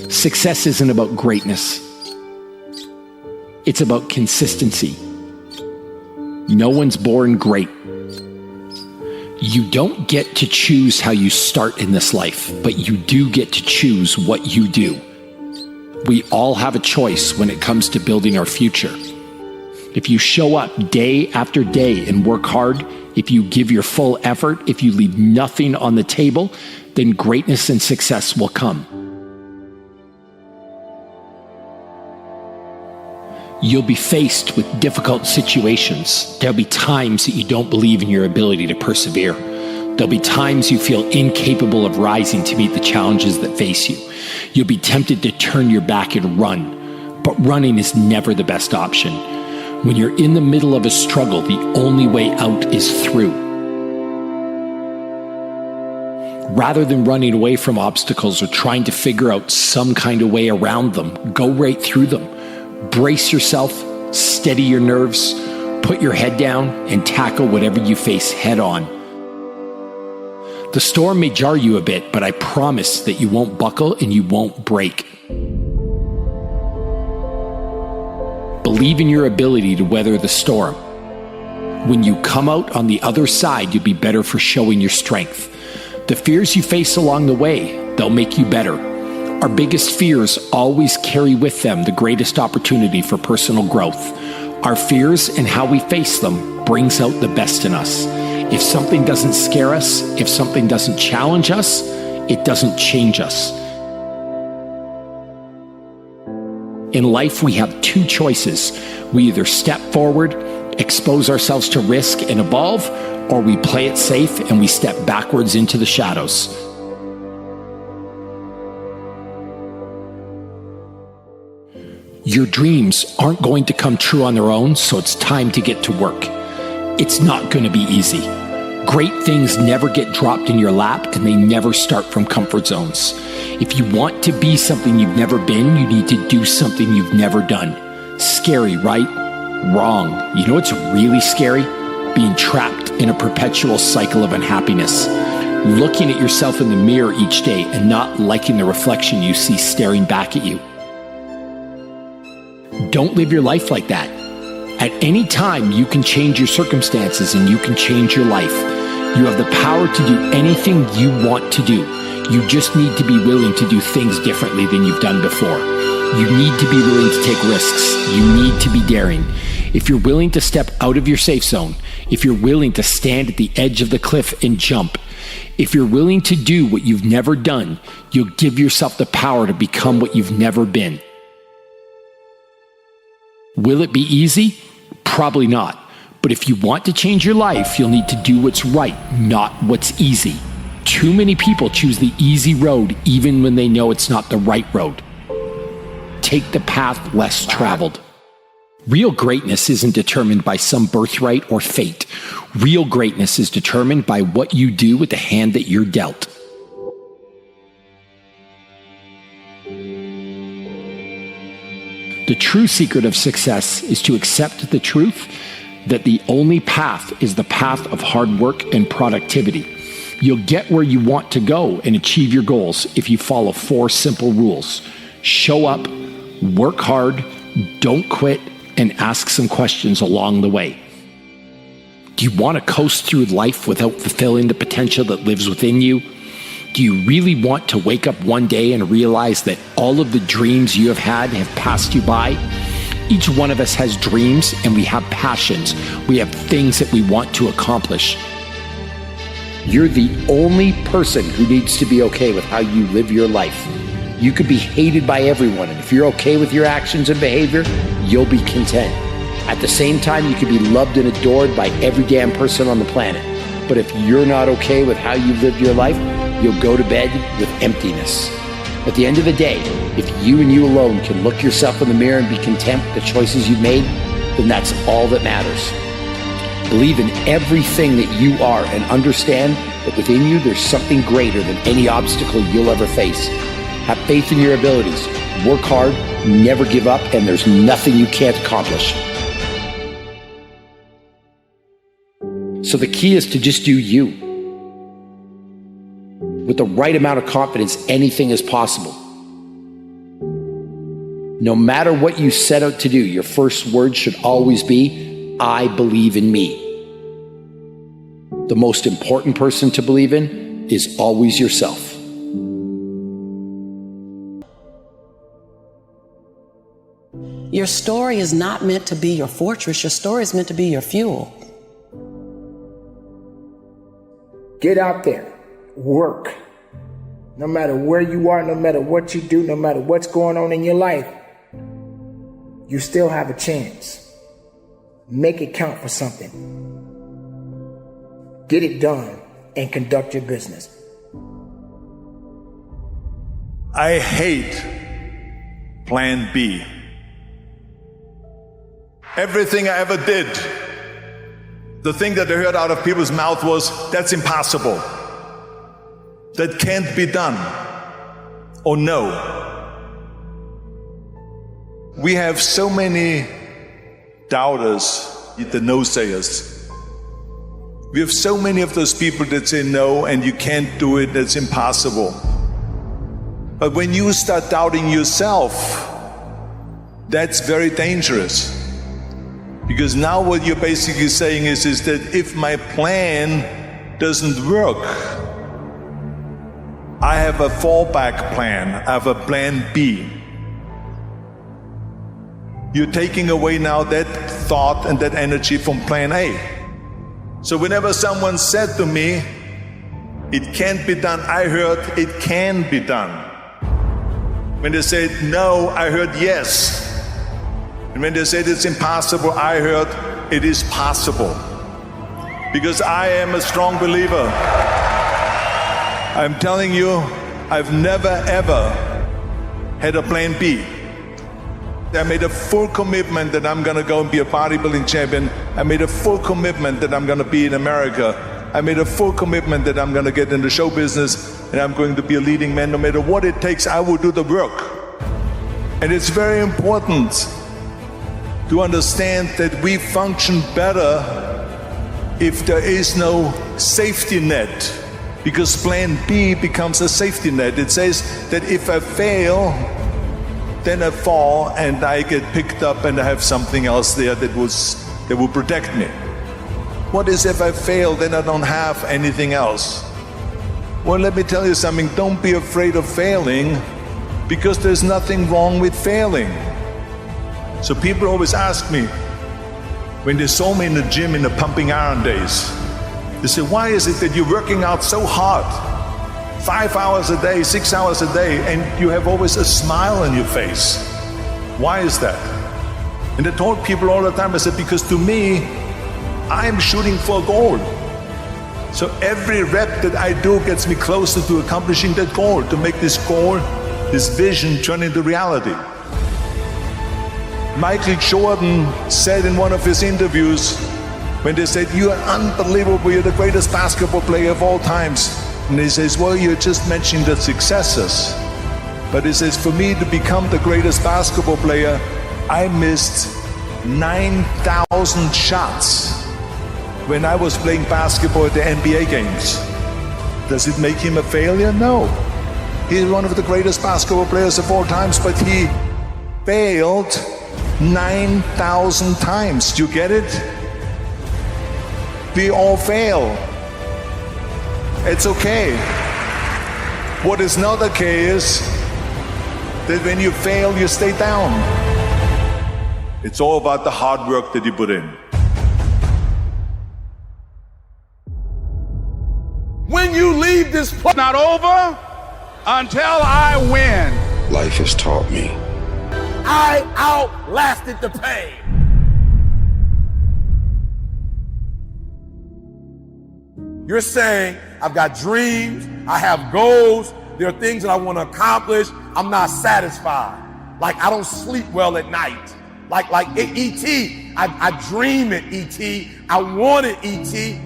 Success isn't about greatness. It's about consistency. No one's born great. You don't get to choose how you start in this life, but you do get to choose what you do. We all have a choice when it comes to building our future. If you show up day after day and work hard, if you give your full effort, if you leave nothing on the table, then greatness and success will come. You'll be faced with difficult situations. There'll be times that you don't believe in your ability to persevere. There'll be times you feel incapable of rising to meet the challenges that face you. You'll be tempted to turn your back and run, but running is never the best option. When you're in the middle of a struggle, the only way out is through. Rather than running away from obstacles or trying to figure out some kind of way around them, go right through them. Brace yourself, steady your nerves, put your head down, and tackle whatever you face head on. The storm may jar you a bit, but I promise that you won't buckle and you won't break. Believe in your ability to weather the storm. When you come out on the other side, you'll be better for showing your strength. The fears you face along the way, they'll make you better. Our biggest fears always carry with them the greatest opportunity for personal growth. Our fears and how we face them brings out the best in us. If something doesn't scare us, if something doesn't challenge us, it doesn't change us. In life, we have two choices. We either step forward, expose ourselves to risk and evolve, or we play it safe and we step backwards into the shadows. Your dreams aren't going to come true on their own, so it's time to get to work. It's not going to be easy. Great things never get dropped in your lap, and they never start from comfort zones. If you want to be something you've never been, you need to do something you've never done. Scary, right? Wrong. You know what's really scary? Being trapped in a perpetual cycle of unhappiness. Looking at yourself in the mirror each day and not liking the reflection you see staring back at you. Don't live your life like that. At any time, you can change your circumstances and you can change your life. You have the power to do anything you want to do. You just need to be willing to do things differently than you've done before. You need to be willing to take risks. You need to be daring. If you're willing to step out of your safe zone, if you're willing to stand at the edge of the cliff and jump, if you're willing to do what you've never done, you'll give yourself the power to become what you've never been. Will it be easy? Probably not. But if you want to change your life, you'll need to do what's right, not what's easy. Too many people choose the easy road even when they know it's not the right road. Take the path less traveled. Real greatness isn't determined by some birthright or fate. Real greatness is determined by what you do with the hand that you're dealt. The true secret of success is to accept the truth that the only path is the path of hard work and productivity. You'll get where you want to go and achieve your goals if you follow 4 simple rules. Show up, work hard, don't quit, and ask some questions along the way. Do you want to coast through life without fulfilling the potential that lives within you? Do you really want to wake up one day and realize that all of the dreams you have had have passed you by? Each one of us has dreams and we have passions. We have things that we want to accomplish. You're the only person who needs to be okay with how you live your life. You could be hated by everyone, and if you're okay with your actions and behavior, you'll be content. At the same time, you could be loved and adored by every damn person on the planet. But if you're not okay with how you've lived your life, you'll go to bed with emptiness. At the end of the day, if you and you alone can look yourself in the mirror and be content with the choices you've made, then that's all that matters. Believe in everything that you are and understand that within you there's something greater than any obstacle you'll ever face. Have faith in your abilities, work hard, never give up, and there's nothing you can't accomplish. So the key is to just do you. With the right amount of confidence, anything is possible. No matter what you set out to do, your first word should always be, I believe in me. The most important person to believe in is always yourself. Your story is not meant to be your fortress. Your story is meant to be your fuel. Get out there, work. No matter where you are, no matter what you do, no matter what's going on in your life, you still have a chance. Make it count for something. Get it done and conduct your business. I hate plan B. Everything I ever did, the thing that I heard out of people's mouth was, that's impossible. That can't be done. Or no. We have so many doubters, the no-sayers. We have so many of those people that say no and you can't do it, that's impossible. But when you start doubting yourself, that's very dangerous. Because now what you're basically saying is that if my plan doesn't work, I have a fallback plan, I have a plan B. You're taking away now that thought and that energy from plan A. So whenever someone said to me, it can't be done, I heard it can be done. When they said no, I heard yes. And when they said it's impossible, I heard it is possible. Because I am a strong believer. I'm telling you, I've never ever had a plan B. I made a full commitment that I'm gonna go and be a bodybuilding champion. I made a full commitment that I'm gonna be in America. I made a full commitment that I'm gonna get into show business and I'm going to be a leading man. No matter what it takes, I will do the work. And it's very important to understand that we function better if there is no safety net, because plan B becomes a safety net. It says that if I fail, then I fall and I get picked up and I have something else there that will protect me. What is if I fail, then I don't have anything else? Well, let me tell you something, don't be afraid of failing, because there's nothing wrong with failing. So people always ask me, when they saw me in the gym in the pumping iron days, they say, why is it that you're working out so hard? 5 hours a day, 6 hours a day, and you have always a smile on your face. Why is that? And I told people all the time, I said, because to me, I'm shooting for a goal. So every rep that I do gets me closer to accomplishing that goal, to make this goal, this vision turn into reality. Michael Jordan said in one of his interviews, when they said, you are unbelievable, you're the greatest basketball player of all times. And he says, well, you're just mentioning the successes. But he says, for me to become the greatest basketball player, I missed 9,000 shots when I was playing basketball at the NBA games. Does it make him a failure? No. He's one of the greatest basketball players of all times, but he failed 9,000 times. Do you get it? We all fail. It's okay. What is not okay is that when you fail, you stay down. It's all about the hard work that you put in. When you leave this place, not over until I win. Life has taught me. I outlasted the pain. You're saying, I've got dreams, I have goals, there are things that I want to accomplish, I'm not satisfied. Like I don't sleep well at night. Like E.T., I dream at E.T., I wanted E.T.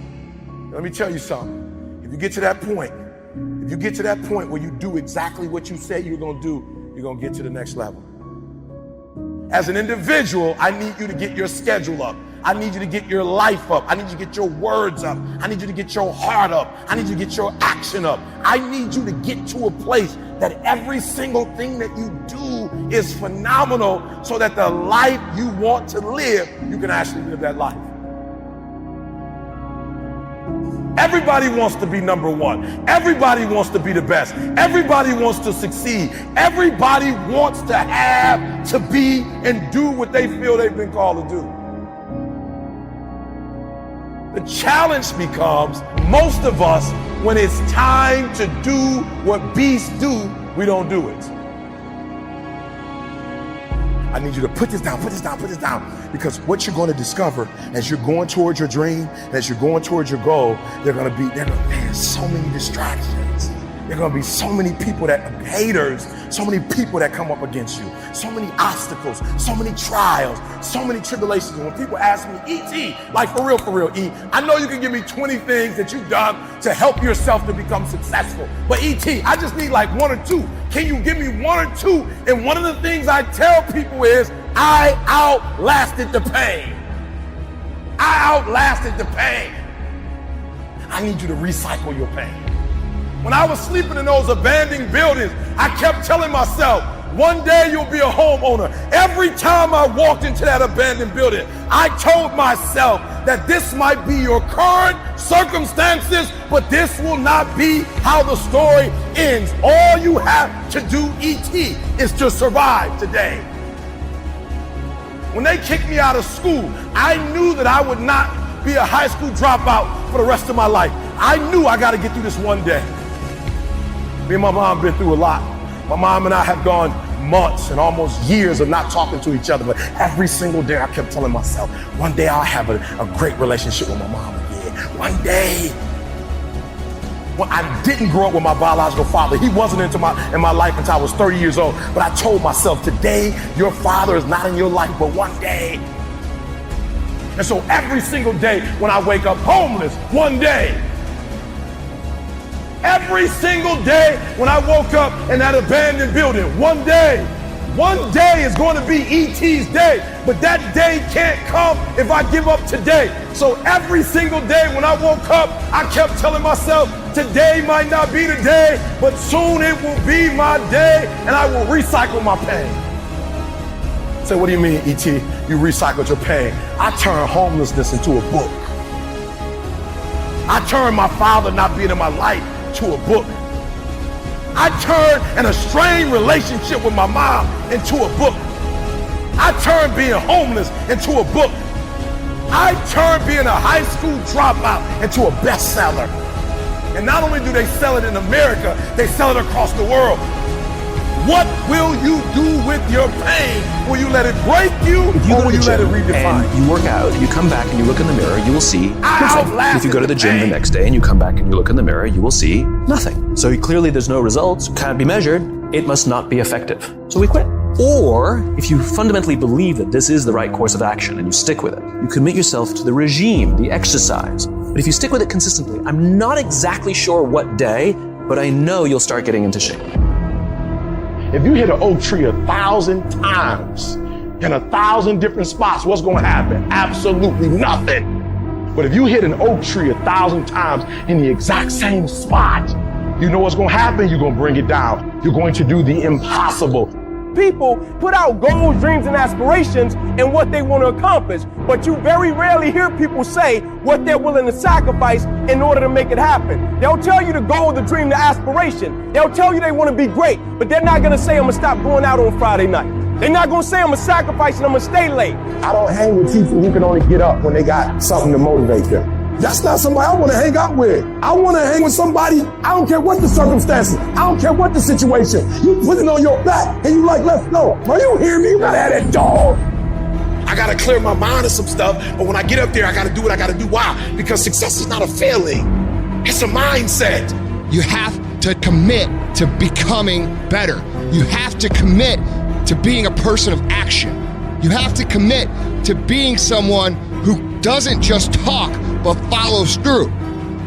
Let me tell you something. If you get to that point where you do exactly what you said you're gonna do, you're gonna get to the next level. As an individual, I need you to get your schedule up. I need you to get your life up. I need you to get your words up. I need you to get your heart up. I need you to get your action up. I need you to get to a place that every single thing that you do is phenomenal so that the life you want to live, you can actually live that life. Everybody wants to be number one. Everybody wants to be the best. Everybody wants to succeed. Everybody wants to have, to be, and do what they feel they've been called to do. The challenge becomes, most of us, when it's time to do what beasts do, we don't do it. I need you to put this down, put this down, put this down. Because what you're going to discover as you're going towards your dream, as you're going towards your goal, there's so many distractions. There are going to be so many people that are haters, so many people that come up against you, so many obstacles, so many trials, so many tribulations. And when people ask me, E.T., like for real, E, I know you can give me 20 things that you've done to help yourself to become successful. But E.T., I just need like one or two. Can you give me one or two? And one of the things I tell people is, I outlasted the pain. I outlasted the pain. I need you to recycle your pain. When I was sleeping in those abandoned buildings, I kept telling myself, one day you'll be a homeowner. Every time I walked into that abandoned building, I told myself that this might be your current circumstances, but this will not be how the story ends. All you have to do, E.T., is to survive today. When they kicked me out of school, I knew that I would not be a high school dropout for the rest of my life. I knew I got to get through this one day. Me and my mom been through a lot. My mom and I have gone months and almost years of not talking to each other, but every single day I kept telling myself, one day I'll have a great relationship with my mom again. One day. Well, I didn't grow up with my biological father. He wasn't in my life until I was 30 years old. But I told myself, today your father is not in your life, but one day. And so every single day when I wake up homeless, one day. Every single day when I woke up in that abandoned building, one day is going to be E.T.'s day, but that day can't come if I give up today. So every single day when I woke up, I kept telling myself, today might not be the day, but soon it will be my day, and I will recycle my pain. So what do you mean, E.T., you recycled your pain? I turned homelessness into a book. I turned my father not being in my life to a book. I turned an estranged relationship with my mom into a book. I turned being homeless into a book. I turned being a high school dropout into a bestseller. And not only do they sell it in America, they sell it across the world. What will you do with your pain? Will you let it break you, or will you let it redefine? And you work out, you come back and you look in the mirror, you will see nothing. If you go to the gym the next day and you come back and you look in the mirror, you will see nothing. So clearly there's no results, can't be measured, it must not be effective. So we quit. Or if you fundamentally believe that this is the right course of action and you stick with it, you commit yourself to the regime, the exercise. But if you stick with it consistently, I'm not exactly sure what day, but I know you'll start getting into shape. If you hit an oak tree 1,000 times in 1,000 different spots, what's going to happen? Absolutely nothing. But if you hit an oak tree 1,000 times in the exact same spot, you know what's going to happen? You're going to bring it down. You're going to do the impossible. People put out goals, dreams, and aspirations and what they want to accomplish, but you very rarely hear people say what they're willing to sacrifice in order to make it happen. They'll tell you the goal, the dream, the aspiration. They'll tell you they want to be great, but they're not going to say, I'm going to stop going out on Friday night. They're not going to say, I'm going to sacrifice and I'm going to stay late. I don't hang with people who can only get up when they got something to motivate them. That's not somebody I want to hang out with. I want to hang with somebody, I don't care what the circumstances, I don't care what the situation. You put it on your back and you like, let's go. Bro, you hear me? You gotta have that dog. I gotta clear my mind of some stuff, but when I get up there, I gotta do what I gotta do. Why? Because success is not a failing. It's a mindset. You have to commit to becoming better. You have to commit to being a person of action. You have to commit to being someone who doesn't just talk, but follows through.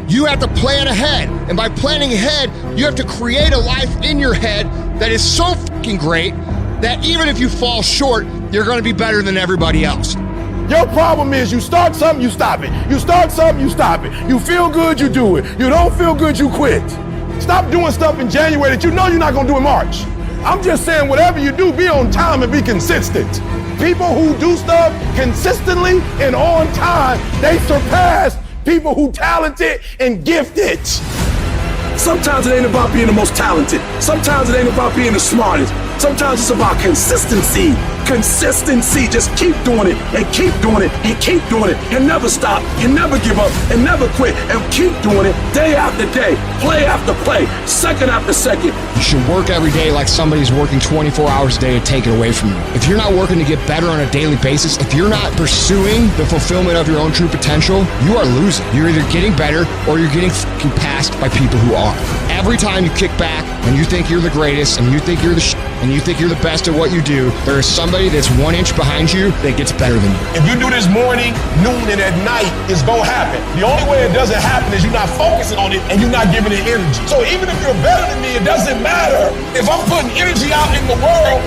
You have to plan ahead. And by planning ahead, you have to create a life in your head that is so fucking great that even if you fall short, you're going to be better than everybody else. Your problem is you start something, you stop it. You start something, you stop it. You feel good, you do it. You don't feel good, you quit. Stop doing stuff in January that you know you're not gonna do in March. I'm just saying whatever you do, be on time and be consistent. People who do stuff consistently and on time, they surpass people who talented and gifted. Sometimes it ain't about being the most talented. Sometimes it ain't about being the smartest. Sometimes it's about consistency. Consistency. Just keep doing it and keep doing it and keep doing it and never stop and never give up and never quit and keep doing it day after day, play after play, second after second. You should work every day like somebody's working 24 hours a day to take it away from you. If you're not working to get better on a daily basis, if you're not pursuing the fulfillment of your own true potential, you are losing. You're either getting better or you're getting fucking passed by people who are. Every time you kick back and you think you're the greatest and you think you're the and you think you're the best at what you do, there is somebody that's 1 inch behind you that gets better than you. If you do this morning, noon, and at night, it's gonna happen. The only way it doesn't happen is you're not focusing on it and you're not giving it energy. So even if you're better than me, it doesn't matter. If I'm putting energy out in the world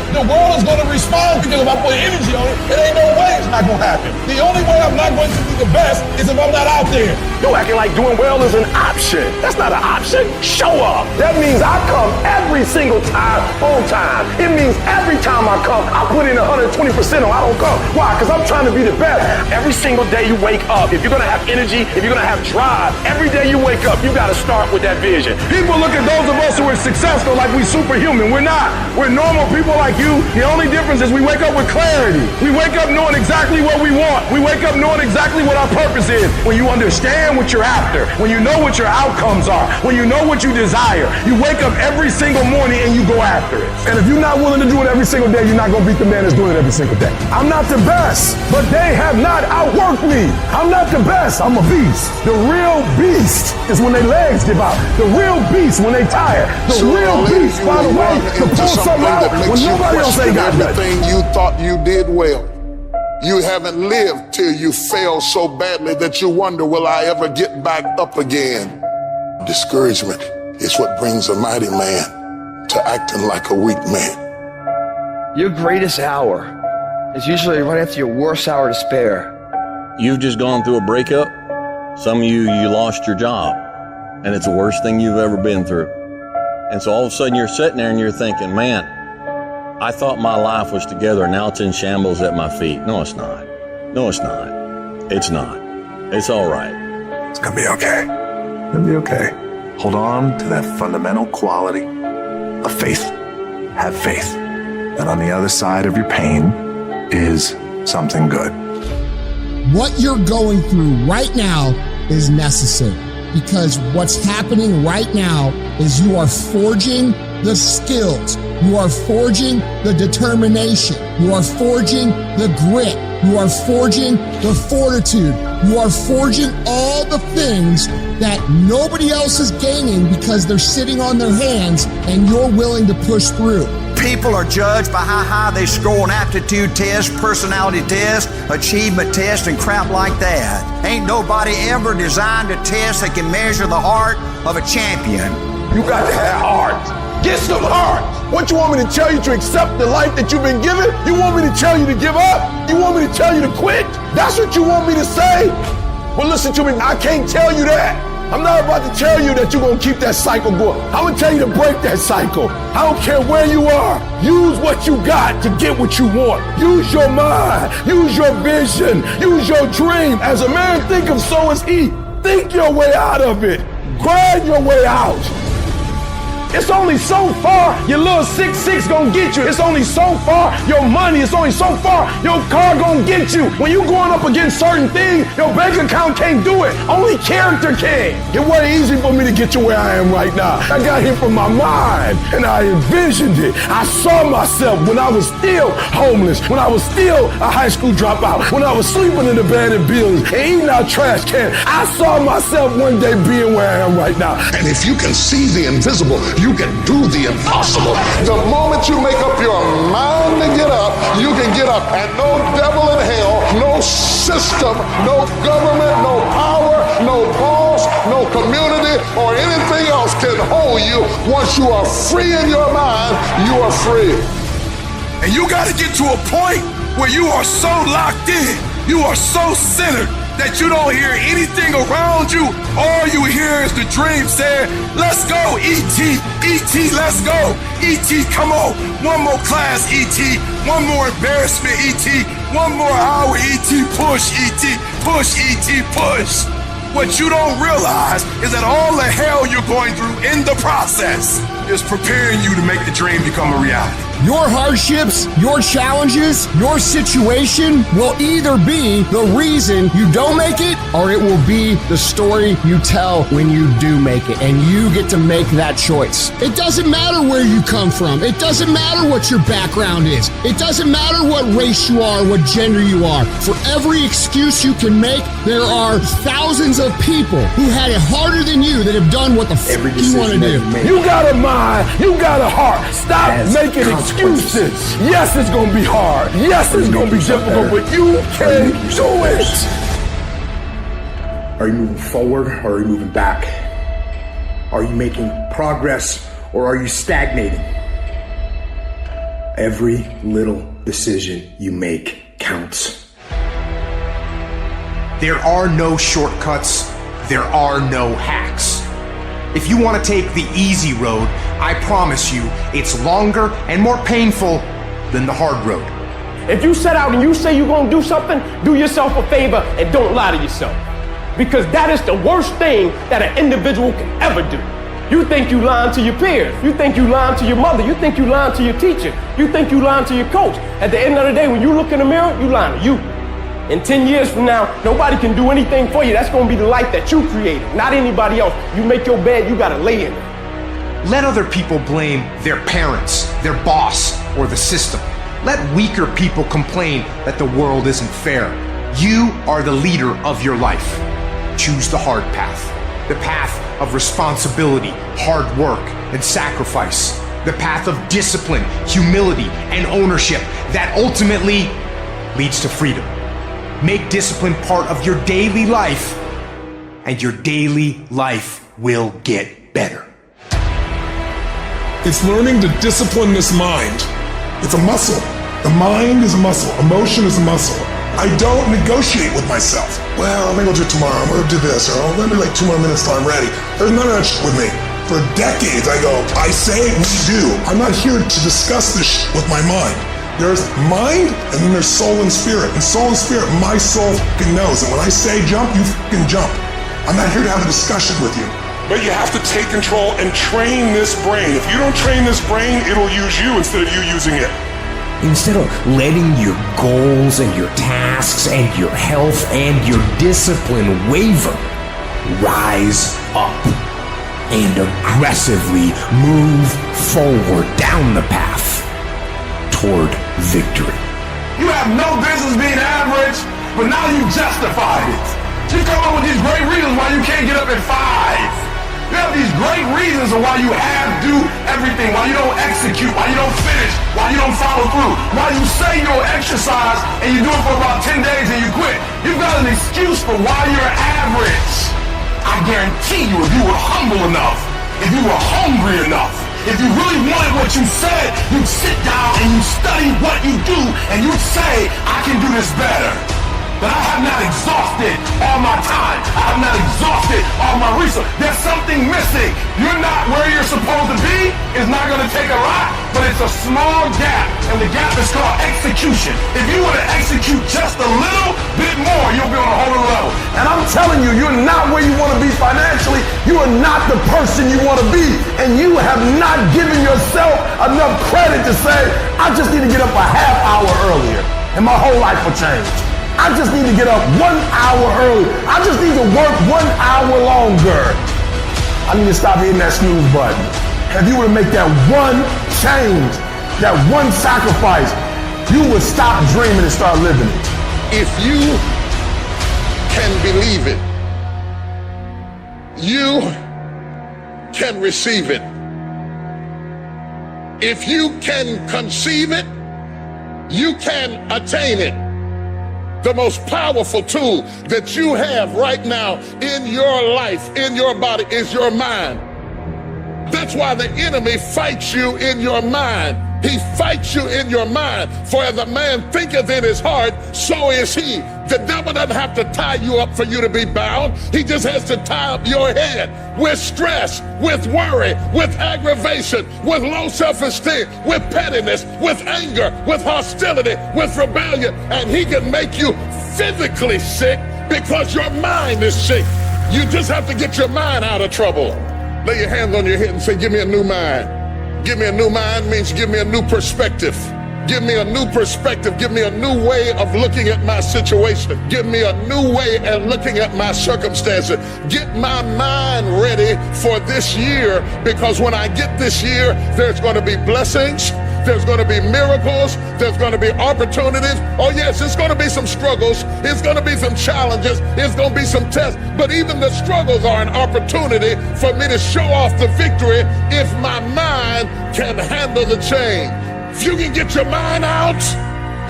is gonna respond, because if I put energy on it, it ain't no way it's not gonna happen. The only way I'm not going to be the best is if I'm not out there. You're acting like doing well is an option. That's not an option. Show up. That means I come every single time on time. It means every time I come, I put in 120% or I don't come. Why? Because I'm trying to be the best. Every single day you wake up, if you're going to have energy, if you're going to have drive, every day you wake up, you got to start with that vision. People look at those of us who are successful like we superhuman. We're not. We're normal people like you. The only difference is we wake up with clarity. We wake up knowing exactly what we want. We wake up knowing exactly what our purpose is. When you understand what you're after, when you know what your outcomes are, when you know what you desire, you wake up every single morning and you go after it. And if you're not willing to do it every single day, you're not going to beat the man that's doing it every single day. I'm not the best, but they have not outworked me. I'm not the best. I'm a beast. The real beast is when their legs give out. The real beast when they tired. The real beast find a way to pull something out when nobody else ain't got nothing. Everything you thought you did well. You haven't lived till you fail so badly that you wonder, will I ever get back up again? Discouragement is what brings a mighty man to acting like a weak man. Your greatest hour is usually right after your worst hour to spare. You've just gone through a breakup. Some of you lost your job, and it's the worst thing you've ever been through. And so all of a sudden you're sitting there and you're thinking, man, I thought my life was together, now it's in shambles at my feet. No, it's not. No, it's not. It's not. It's all right. It's gonna be okay. It's gonna be okay. Hold on to that fundamental quality of faith. Have faith. And on the other side of your pain is something good. What you're going through right now is necessary, because what's happening right now is you are forging the skills. You are forging the determination. You are forging the grit. You are forging the fortitude. You are forging all the things that nobody else is gaining because they're sitting on their hands and you're willing to push through. People are judged by how high they score on aptitude tests, personality tests, achievement tests, and crap like that. Ain't nobody ever designed a test that can measure the heart of a champion. You got to have heart. Get some heart. What you want me to tell you, to accept the life that you've been given? You want me to tell you to give up? You want me to tell you to quit? That's what you want me to say? Well, listen to me. I can't tell you that. I'm not about to tell you that you're going to keep that cycle going. I'm going to tell you to break that cycle. I don't care where you are. Use what you got to get what you want. Use your mind. Use your vision. Use your dream. As a man thinketh, so is he. Think your way out of it. Grind your way out. It's only so far your little 6'6" gonna get you. It's only so far your money. It's only so far your car gonna get you. When you going up against certain things, your bank account can't do it. Only character can. It wasn't easy for me to get to where I am right now. I got here from my mind and I envisioned it. I saw myself when I was still homeless, when I was still a high school dropout, when I was sleeping in abandoned buildings and eating out trash cans. I saw myself one day being where I am right now. And if you can see the invisible, you can do the impossible. The moment you make up your mind to get up, you can get up. And no devil in hell, no system, no government, no power, no boss, no community, or anything else can hold you. Once you are free in your mind, you are free. And you got to get to a point where you are so locked in You are so centered that you don't hear anything around you. All you hear is the dream saying, let's go, E.T., E.T., let's go. E.T., come on. One more class, E.T., one more embarrassment, E.T., one more hour, E.T., push, E.T., push, E.T., push. What you don't realize is that all the hell you're going through in the process is preparing you to make the dream become a reality. Your hardships, your challenges, your situation will either be the reason you don't make it, or it will be the story you tell when you do make it, and you get to make that choice. It doesn't matter where you come from. It doesn't matter what your background is. It doesn't matter what race you are, what gender you are. For every excuse you can make, there are thousands of people who had it harder than you that have done what the f*** you want to do. You got a mind, you got a heart. Stop making excuses. Yes, it's going to be hard. Yes, it's going to be difficult, but you can do it. Are you moving forward or are you moving back? Are you making progress or are you stagnating? Every little decision you make counts. There are no shortcuts. There are no hacks. If you want to take the easy road, I promise you it's longer and more painful than the hard road. If you set out and you say you're going to do something, do yourself a favor and don't lie to yourself. Because that is the worst thing that an individual can ever do. You think you lying to your peers. You think you lying to your mother. You think you lying to your teacher. You think you lying to your coach. At the end of the day, when you look in the mirror, you lying to you. In 10 years from now, nobody can do anything for you. That's going to be the life that you created, not anybody else. You make your bed, you got to lay in it. Let other people blame their parents, their boss, or the system. Let weaker people complain that the world isn't fair. You are the leader of your life. Choose the hard path. The path of responsibility, hard work, and sacrifice. The path of discipline, humility, and ownership that ultimately leads to freedom. Make discipline part of your daily life, and your daily life will get better. It's learning to discipline this mind. It's a muscle. The mind is a muscle. Emotion is a muscle. I don't negotiate with myself. Well, maybe I'll do it tomorrow. I'm gonna do this, or let me like 2 more minutes till I'm ready. There's none of that shit with me. For decades, I go, I say, we do. I'm not here to discuss this shit with my mind. There's mind, and then there's soul and spirit. And soul and spirit, my soul fucking knows. And when I say jump, you fucking jump. I'm not here to have a discussion with you. But you have to take control and train this brain. If you don't train this brain, it'll use you instead of you using it. Instead of letting your goals and your tasks and your health and your discipline waver, rise up and aggressively move forward down the path toward victory. You have no business being average, but now you justified it. You come up with these great reasons why you can't get up at 5. You have these great reasons of why you do everything, why you don't execute, why you don't finish, why you don't follow through, why you say you'll exercise and you do it for about 10 days and you quit. You've got an excuse for why you're average. I guarantee you, if you were humble enough, if you were hungry enough, if you really wanted what you said, you'd sit down and you'd study what you do and you'd say, I can do this better. But I have not exhausted all my time. I have not exhausted all my resources. There's something missing. You're not where you're supposed to be. It's not going to take a lot, but it's a small gap, and the gap is called execution. If you were to execute just a little bit more, you'll be on a whole other level. And I'm telling you, you're not where you want to be financially. You are not the person you want to be, and you have not given yourself enough credit to say, I just need to get up a half hour earlier, and my whole life will change. I just need to get up 1 hour early. I just need to work 1 hour longer. I need to stop hitting that snooze button. If you were to make that one change, that one sacrifice, you would stop dreaming and start living it. If you can believe it, you can receive it. If you can conceive it, you can attain it. The most powerful tool that you have right now in your life, in your body, is your mind. That's why the enemy fights you in your mind. He fights you in your mind. For as a man thinketh in his heart, so is he. The devil doesn't have to tie you up for you to be bound. He just has to tie up your head with stress, with worry, with aggravation, with low self-esteem, with pettiness, with anger, with hostility, with rebellion. And he can make you physically sick because your mind is sick. You just have to get your mind out of trouble. Lay your hands on your head and say, give me a new mind. Give me a new mind means give me a new perspective. Give me a new perspective. Give me a new way of looking at my situation. Give me a new way of looking at my circumstances. Get my mind ready for this year, because when I get this year, there's going to be blessings. There's going to be miracles. There's going to be opportunities. Oh yes, it's going to be some struggles. It's going to be some challenges. It's going to be some tests. But even the struggles are an opportunity for me to show off the victory if my mind can handle the change. If you can get your mind out,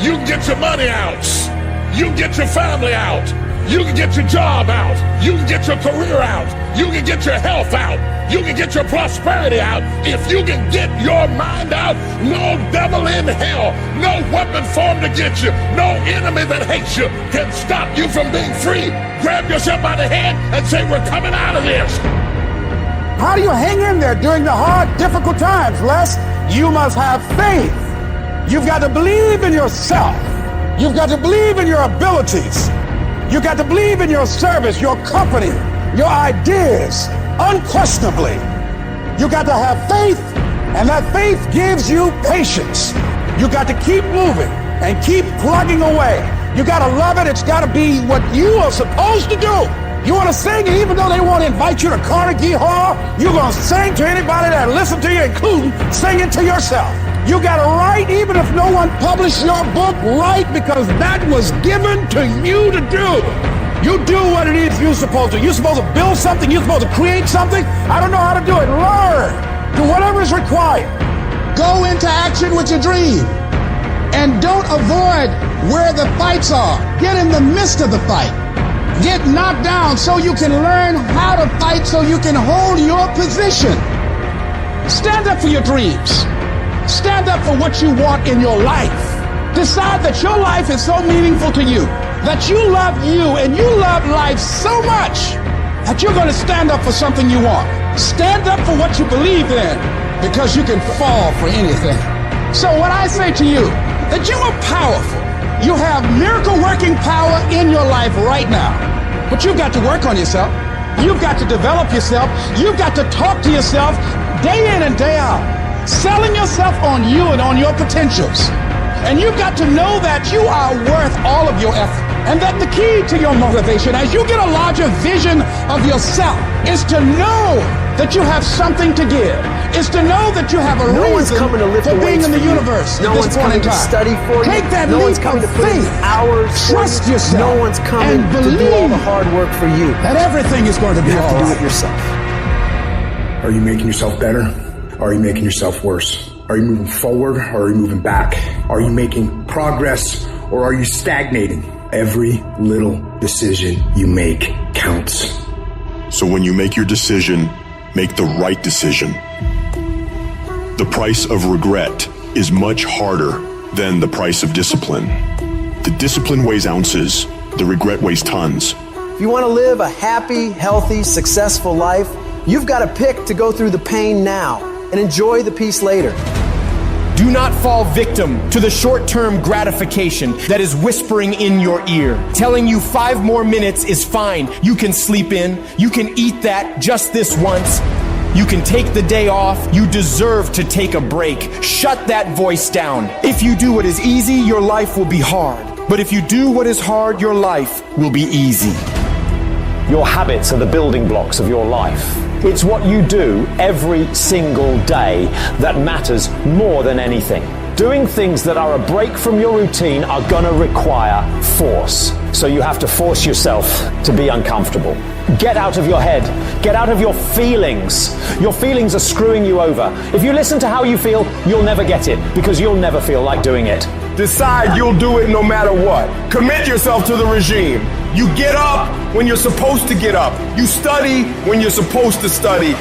you can get your money out. You can get your family out. You can get your job out. You can get your career out. You can get your health out. You can get your prosperity out. If you can get your mind out, no devil in hell, no weapon formed against you, no enemy that hates you can stop you from being free. Grab yourself by the head and say, we're coming out of this. How do you hang in there during the hard, difficult times, Les? You must have faith. You've got to believe in yourself. You've got to believe in your abilities. You've got to believe in your service, your company, your ideas, unquestionably. You've got to have faith, and that faith gives you patience. You've got to keep moving and keep plugging away. You got to love it. It's got to be what you are supposed to do. You want to sing, and even though they won't invite you to Carnegie Hall, you're going to sing to anybody that listens to you, including singing to yourself. You got to write, even if no one published your book, write, because that was given to you to do. You do what it is you're supposed to. You're supposed to build something. You're supposed to create something. I don't know how to do it. Learn. Do whatever is required. Go into action with your dream. And don't avoid where the fights are. Get in the midst of the fight. Get knocked down so you can learn how to fight, so you can hold your position. Stand up for your dreams. Stand up for what you want in your life. Decide that your life is so meaningful to you, that you love you and you love life so much that you're going to stand up for something you want. Stand up for what you believe in, because you can fall for anything. So what I say to you, that you are powerful. You have miracle-working power in your life right now. But you've got to work on yourself. You've got to develop yourself. You've got to talk to yourself day in and day out, selling yourself on you and on your potentials. And you've got to know that you are worth all of your effort. And that the key to your motivation, as you get a larger vision of yourself, is to know that you have something to give. Is to know that you have a reason for being in the universe at this point in time. Study for you. Take that no one's leap coming of to put in faith. hours. Trust yourself. No one's coming and to do all the hard work for you. That everything is going to be all right. You have to do it yourself. Are you making yourself better? Are you making yourself worse? Are you moving forward or are you moving back? Are you making progress or are you stagnating? Every little decision you make counts. So when you make your decision, make the right decision. The price of regret is much harder than the price of discipline. The discipline weighs ounces, the regret weighs tons. If you want to live a happy, healthy, successful life, you've got to pick to go through the pain now and enjoy the peace later. Do not fall victim to the short-term gratification that is whispering in your ear, telling you 5 more minutes is fine. You can sleep in. You can eat that just this once. You can take the day off. You deserve to take a break. Shut that voice down. If you do what is easy, your life will be hard. But if you do what is hard, your life will be easy. Your habits are the building blocks of your life. It's what you do every single day that matters more than anything. Doing things that are a break from your routine are gonna require force. So you have to force yourself to be uncomfortable. Get out of your head. Get out of your feelings. Your feelings are screwing you over. If you listen to how you feel, you'll never get it, because you'll never feel like doing it. Decide you'll do it no matter what. Commit yourself to the regime. You get up when you're supposed to get up. You study when you're supposed to study.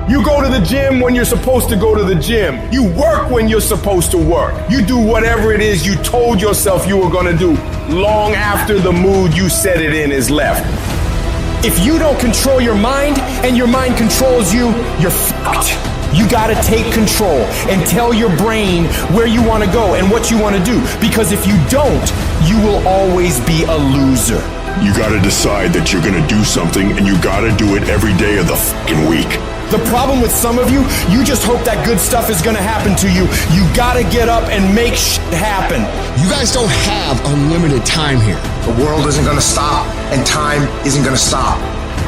You go to the gym when you're supposed to go to the gym. You work when you're supposed to work. You do whatever it is you told yourself you were gonna do long after the mood you set it in is left. If you don't control your mind and your mind controls you, you're fucked. You gotta take control and tell your brain where you wanna go and what you wanna do. Because if you don't, you will always be a loser. You gotta decide that you're gonna do something, and you gotta do it every day of the fucking week. The problem with some of you, you just hope that good stuff is gonna happen to you. You gotta get up and make shit happen. You guys don't have unlimited time here. The world isn't gonna stop, and time isn't gonna stop.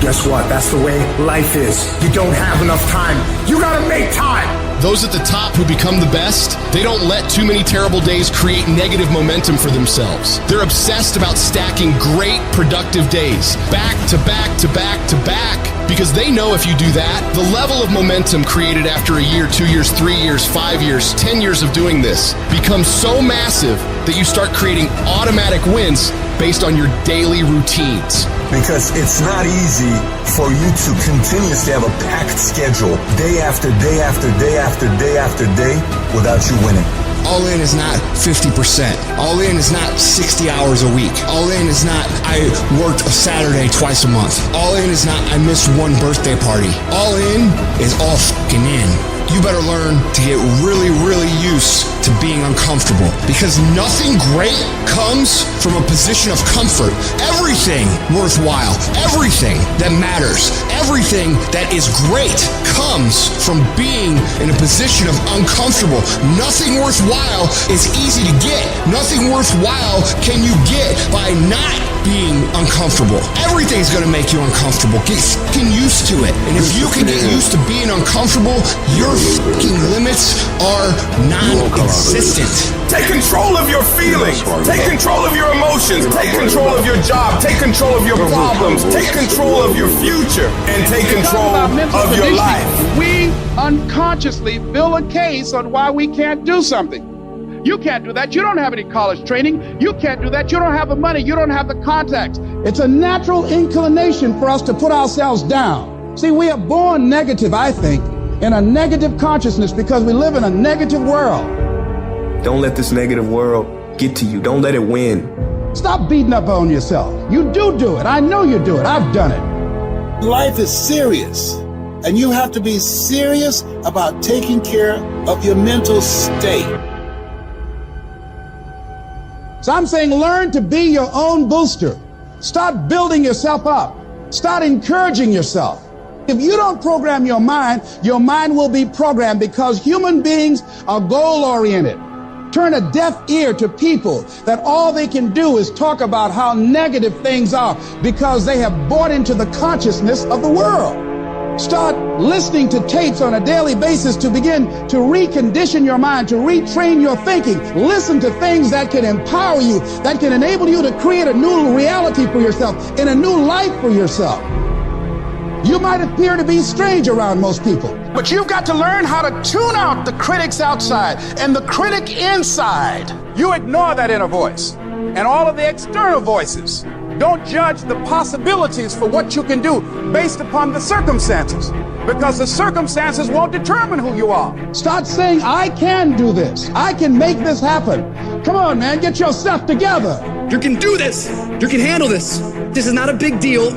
Guess what? That's the way life is. You don't have enough time. You gotta make time. Those at the top who become the best, they don't let too many terrible days create negative momentum for themselves. They're obsessed about stacking great, productive days, back to back to back to back, because they know if you do that, the level of momentum created after a year, 2 years, 3 years, 5 years, 10 years of doing this becomes so massive that you start creating automatic wins based on your daily routines. Because it's not easy for you to continuously have a packed schedule day after day after day after day after day without you winning. All in is not 50%. All in is not 60 hours a week. All in is not I worked a Saturday twice a month. All in is not I missed one birthday party. All in is all fucking in. You better learn to get really, really used to being uncomfortable, because nothing great comes from a position of comfort. Everything worthwhile, everything that matters, everything that is great comes from being in a position of uncomfortable. Nothing worthwhile is easy to get. Nothing worthwhile can you get by not being uncomfortable. Everything's gonna make you uncomfortable. Get fucking used to it. And if you can get used to being uncomfortable, your fucking limits are non-existent. Take control of your feelings. Take control of your emotions. Take control of your job. Take control of your problems. Take control of your future. And take control of your life. We unconsciously build a case on why we can't do something. You can't do that. You don't have any college training. You can't do that. You don't have the money. You don't have the contacts. It's a natural inclination for us to put ourselves down. See, we are born negative, I think, in a negative consciousness because we live in a negative world. Don't let this negative world get to you. Don't let it win. Stop beating up on yourself. You do it. I know you do it. I've done it. Life is serious, and you have to be serious about taking care of your mental state. So I'm saying learn to be your own booster. Start building yourself up. Start encouraging yourself. If you don't program your mind will be programmed, because human beings are goal-oriented. Turn a deaf ear to people that all they can do is talk about how negative things are because they have bought into the consciousness of the world. Start listening to tapes on a daily basis to begin to recondition your mind, to retrain your thinking. Listen to things that can empower you, that can enable you to create a new reality for yourself and a new life for yourself. You might appear to be strange around most people, but you've got to learn how to tune out the critics outside and the critic inside. You ignore that inner voice and all of the external voices. Don't judge the possibilities for what you can do based upon the circumstances, because the circumstances won't determine who you are. Start saying, I can do this. I can make this happen. Come on, man, get yourself together. You can do this. You can handle this. This is not a big deal.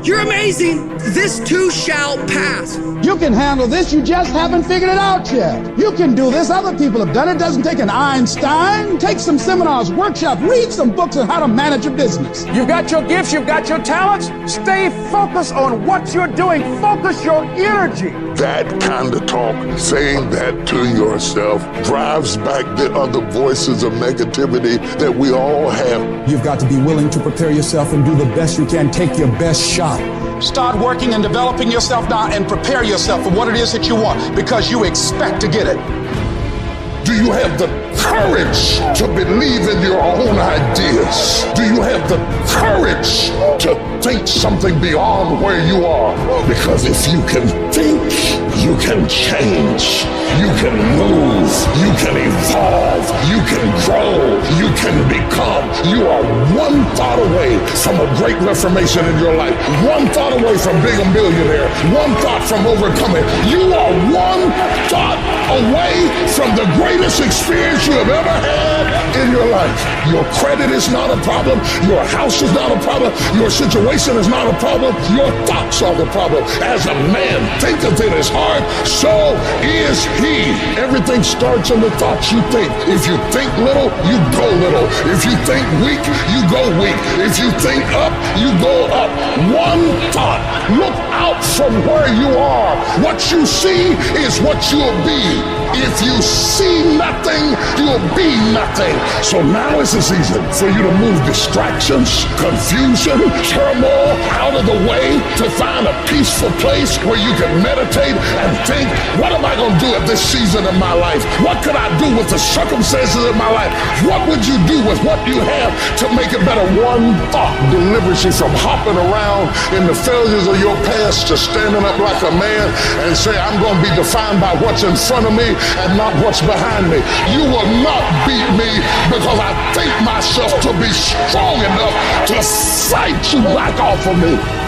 You're amazing. This too shall pass. You can handle this. You just haven't figured it out yet. You can do this. Other people have done it. It doesn't take an Einstein. Take some seminars, workshops, read some books on how to manage a business. You've got your gifts. You've got your talents. Stay focused on what you're doing. Focus your energy. That kind of talk, saying that to yourself, drives back the other voices of negativity that we all have. You've got to be willing to prepare yourself and do the best you can. Take your best shot. Start working and developing yourself now and prepare yourself for what it is that you want, because you expect to get it. Do you have the courage to believe in your own ideas? Do you have the courage to think something beyond where you are? Because if you can think, you can change, you can move, you can evolve, you can grow, you can can become. You are one thought away from a great reformation in your life. One thought away from being a millionaire. One thought from overcoming. You are one thought away from the greatest experience you have ever had in your life. Your credit is not a problem. Your house is not a problem. Your situation is not a problem. Your thoughts are the problem. As a man thinketh in his heart, so is he. Everything starts in the thoughts you think. If you think little, you go little. If you think weak, you go weak. If you think up, you go up. One thought. Look out from where you are. What you see is what you'll be. If you see nothing, you'll be nothing. So now is the season for you to move distractions, confusion, turmoil out of the way to find a peaceful place where you can meditate and think, what am I going to do at this season of my life? What could I do with the circumstances of my life? What would you do with what you have to make it better? One thought delivers you from hopping around in the failures of your past to standing up like a man and say, I'm going to be defined by what's in front of me and not what's behind me. You will not beat me because I think myself to be strong enough to fight you back off of me.